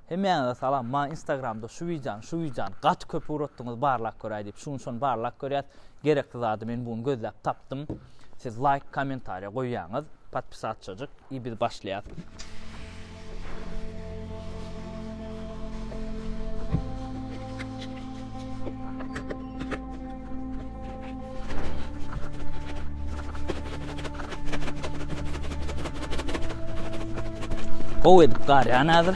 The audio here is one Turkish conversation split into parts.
Hemen de salam, ma Instagram'da şu videon, gat köpü uruttunuz barlak görey deyip, şun barlak göreyat. Gerekli zadı men bunu gözlep taptım. Siz like, komentariya koyuyanız, patpisat çocuk. İyi biz başlayalım. Kov edip gari anadır.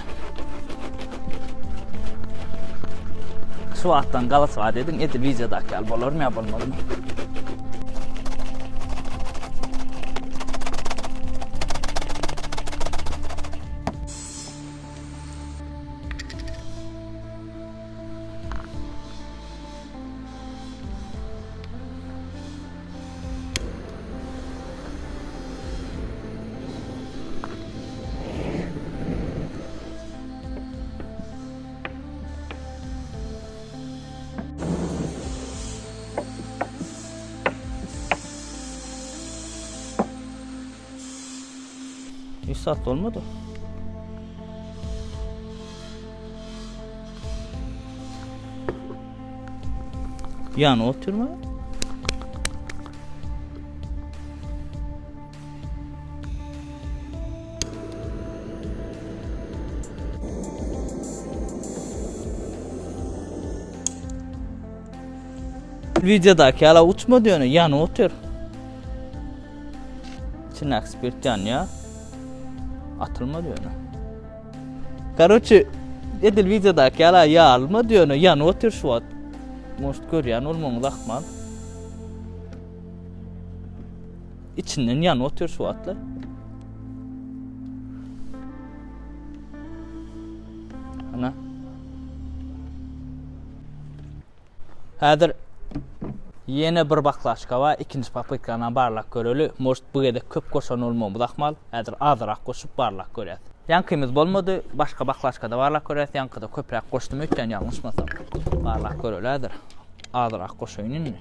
Şu attan galası var dedin, eti videodaki al bolur mu yapılmalı mı? Bir saat olmadı. Yani oturma. Videodaki hala uçma diyor, yani otur. Taze Experiment In ya. Atılma diyor. Короче, edil videodaki hala ya alma diyor, yani otur şu an. Most görüyen olmamı lakman. İçinden yan otur şu atla. Ana. Hazır yeni bir baklaşka var. İkinci papitkana barlak görülü. Most bu gede köp koşan olmamı lakmal. Hazır azırak koşup barlak görüyoruz. Yankımız bolmadı. Başka baklaşkada barlak görüyoruz. Yankıda köprek koştum ötken yanlışmasam. Barlak görülü hazır. Azırak koşuyunun mu?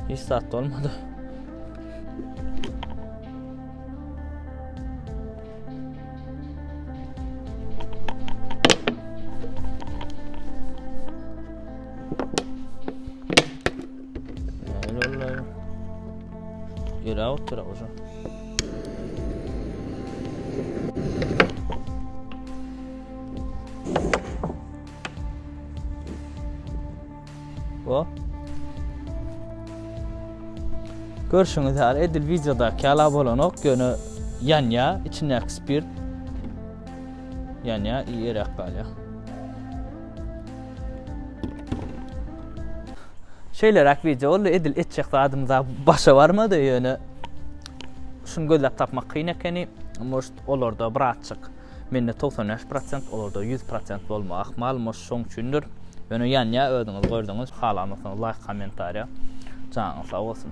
Hiç saat olmadı. Öyle. Yürü otur hocam. Bu. Görüşünüz her edil videoda kala bolanok yönü yanya içine ekspert yanya iyi rakbalya. Şeyler video oldu edil etçekte adımıza başa varmadı yönü. Şunu gözlep tapmak kıyın ekeni most olurdu bırakçık. Menne 95% olurdu 100% olma akmal most son çündür. Yönü yanya ödünüz gördünüz. Halanısınız like komentariya. Canınız sağ olsun.